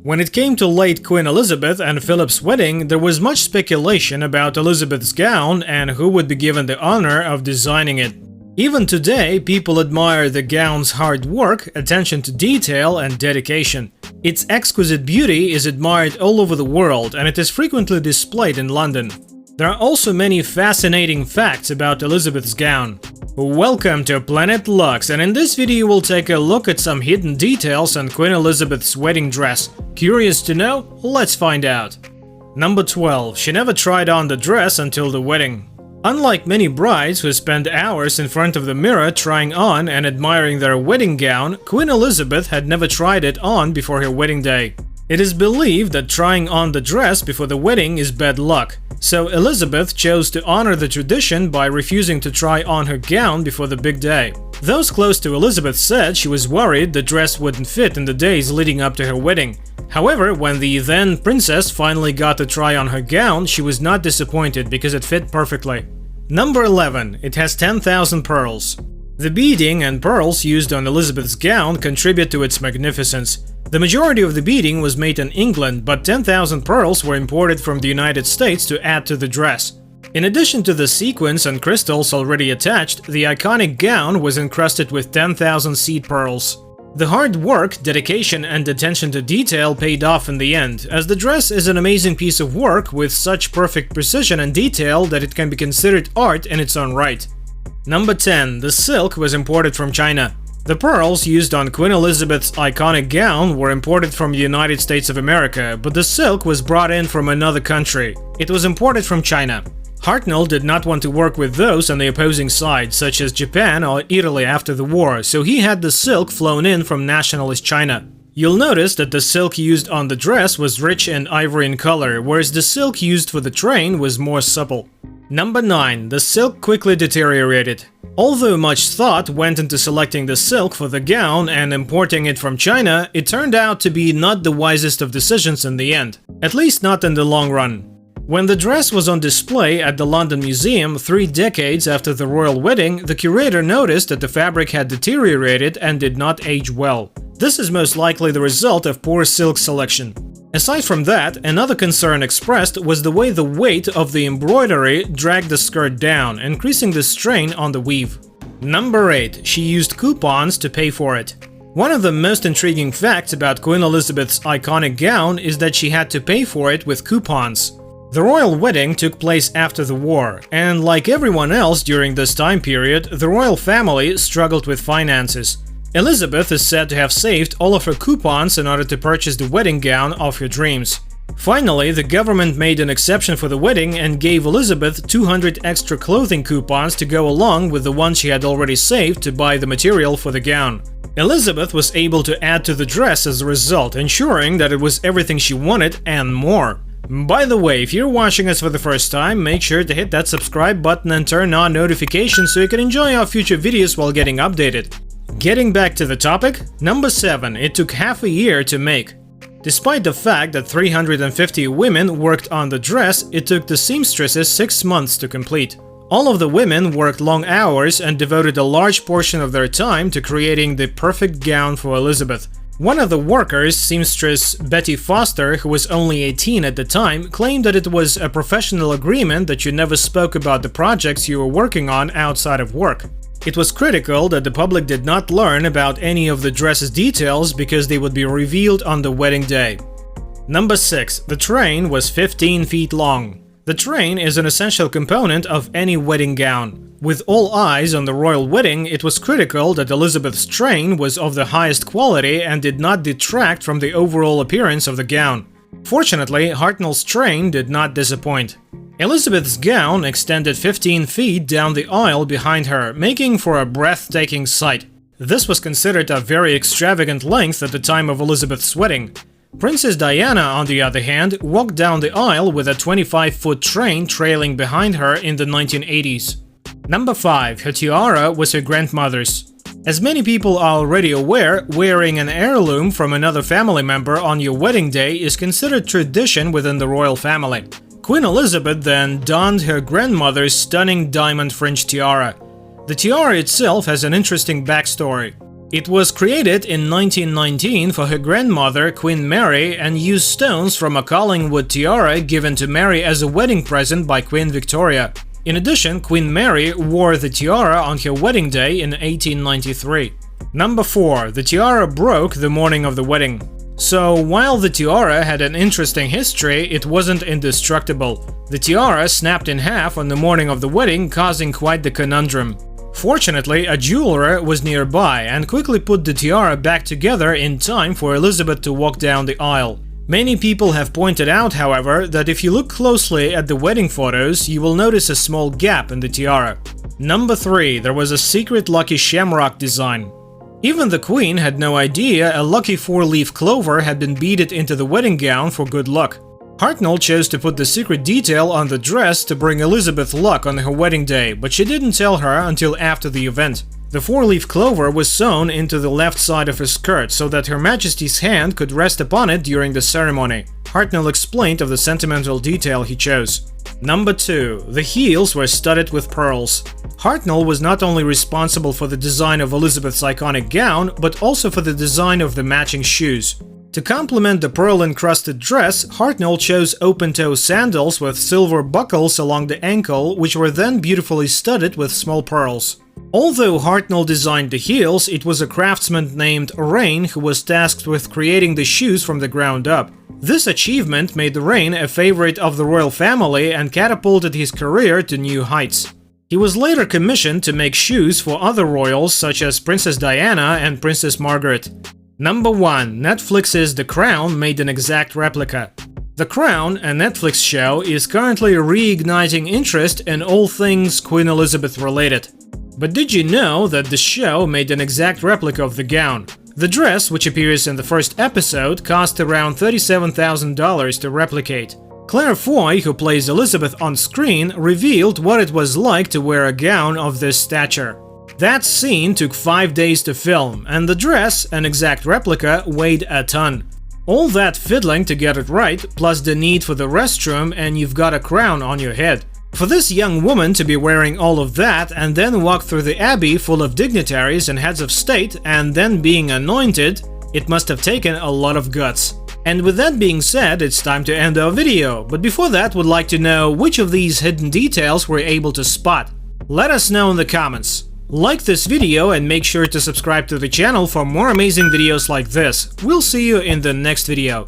When it came to late Queen Elizabeth and Philip's wedding, there was much speculation about Elizabeth's gown and who would be given the honor of designing it. Even today, people admire the gown's hard work, attention to detail, and dedication. Its exquisite beauty is admired all over the world, and it is frequently displayed in London. There are also many fascinating facts about Elizabeth's gown. Welcome to Planet Lux, and in this video we'll take a look at some hidden details on Queen Elizabeth's wedding dress. Curious to know? Let's find out. Number 12. She never tried on the dress until the wedding. Unlike many brides who spend hours in front of the mirror trying on and admiring their wedding gown, Queen Elizabeth had never tried it on before her wedding day. It is believed that trying on the dress before the wedding is bad luck, so Elizabeth chose to honor the tradition by refusing to try on her gown before the big day. Those close to Elizabeth said she was worried the dress wouldn't fit in the days leading up to her wedding. However, when the then princess finally got to try on her gown, she was not disappointed because it fit perfectly. Number 11. It has 10,000 pearls. The beading and pearls used on Elizabeth's gown contribute to its magnificence. The majority of the beading was made in England, but 10,000 pearls were imported from the United States to add to the dress. In addition to the sequins and crystals already attached, the iconic gown was encrusted with 10,000 seed pearls. The hard work, dedication, and attention to detail paid off in the end, as the dress is an amazing piece of work with such perfect precision and detail that it can be considered art in its own right. Number 10. The silk was imported from China. The pearls used on Queen Elizabeth's iconic gown were imported from the United States of America, but the silk was brought in from another country. It was imported from China. Hartnell did not want to work with those on the opposing side, such as Japan or Italy after the war, so he had the silk flown in from nationalist China. You'll notice that the silk used on the dress was rich and ivory in color, whereas the silk used for the train was more supple. Number 9. The silk quickly deteriorated. Although much thought went into selecting the silk for the gown and importing it from China, it turned out to be not the wisest of decisions in the end, at least not in the long run. When the dress was on display at the London Museum 3 decades after the royal wedding, the curator noticed that the fabric had deteriorated and did not age well. This is most likely the result of poor silk selection. Aside from that, another concern expressed was the way the weight of the embroidery dragged the skirt down, increasing the strain on the weave. Number 8. She used coupons to pay for it. One of the most intriguing facts about Queen Elizabeth's iconic gown is that she had to pay for it with coupons. The royal wedding took place after the war, and like everyone else during this time period, the royal family struggled with finances. Elizabeth is said to have saved all of her coupons in order to purchase the wedding gown of her dreams. Finally, the government made an exception for the wedding and gave Elizabeth 200 extra clothing coupons to go along with the ones she had already saved to buy the material for the gown. Elizabeth was able to add to the dress as a result, ensuring that it was everything she wanted and more. By the way, if you're watching us for the first time, make sure to hit that subscribe button and turn on notifications so you can enjoy our future videos while getting updated. Getting back to the topic, number 7. It took half a year to make. Despite the fact that 350 women worked on the dress, it took the seamstresses 6 months to complete. All of the women worked long hours and devoted a large portion of their time to creating the perfect gown for Elizabeth. One of the workers, seamstress Betty Foster, who was only 18 at the time, claimed that it was a professional agreement that you never spoke about the projects you were working on outside of work. It was critical that the public did not learn about any of the dress's details because they would be revealed on the wedding day. Number 6. The train was 15 feet long. The train is an essential component of any wedding gown. With all eyes on the royal wedding, it was critical that Elizabeth's train was of the highest quality and did not detract from the overall appearance of the gown. Fortunately, Hartnell's train did not disappoint. Elizabeth's gown extended 15 feet down the aisle behind her, making for a breathtaking sight. This was considered a very extravagant length at the time of Elizabeth's wedding. Princess Diana, on the other hand, walked down the aisle with a 25-foot train trailing behind her in the 1980s. Number 5. Her tiara was her grandmother's. As many people are already aware, wearing an heirloom from another family member on your wedding day is considered tradition within the royal family. Queen Elizabeth then donned her grandmother's stunning diamond fringe tiara. The tiara itself has an interesting backstory. It was created in 1919 for her grandmother, Queen Mary, and used stones from a Collingwood tiara given to Mary as a wedding present by Queen Victoria. In addition, Queen Mary wore the tiara on her wedding day in 1893. Number 4. The tiara broke the morning of the wedding. So, while the tiara had an interesting history, it wasn't indestructible. The tiara snapped in half on the morning of the wedding, causing quite the conundrum. Fortunately, a jeweler was nearby and quickly put the tiara back together in time for Elizabeth to walk down the aisle. Many people have pointed out, however, that if you look closely at the wedding photos, you will notice a small gap in the tiara. Number 3. There was a secret lucky shamrock design. Even the Queen had no idea a lucky 4-leaf clover had been beaded into the wedding gown for good luck. Hartnell chose to put the secret detail on the dress to bring Elizabeth luck on her wedding day, but she didn't tell her until after the event. The 4-leaf clover was sewn into the left side of her skirt so that Her Majesty's hand could rest upon it during the ceremony. Hartnell explained of the sentimental detail he chose. Number 2. The heels were studded with pearls. Hartnell was not only responsible for the design of Elizabeth's iconic gown, but also for the design of the matching shoes. To complement the pearl-encrusted dress, Hartnell chose open-toe sandals with silver buckles along the ankle, which were then beautifully studded with small pearls. Although Hartnell designed the heels, it was a craftsman named Rain who was tasked with creating the shoes from the ground up. This achievement made Rain a favorite of the royal family and catapulted his career to new heights. He was later commissioned to make shoes for other royals such as Princess Diana and Princess Margaret. Number 1. Netflix's The Crown made an exact replica. The Crown, a Netflix show, is currently reigniting interest in all things Queen Elizabeth related. But did you know that the show made an exact replica of the gown? The dress, which appears in the first episode, cost around $37,000 to replicate. Claire Foy, who plays Elizabeth on screen, revealed what it was like to wear a gown of this stature. That scene took 5 days to film, and the dress, an exact replica, weighed a ton. All that fiddling to get it right, plus the need for the restroom, and you've got a crown on your head. For this young woman to be wearing all of that and then walk through the abbey full of dignitaries and heads of state and then being anointed, it must have taken a lot of guts. And with that being said, it's time to end our video, but before that, would like to know which of these hidden details we're able to spot. Let us know in the comments. Like this video and make sure to subscribe to the channel for more amazing videos like this. We'll see you in the next video.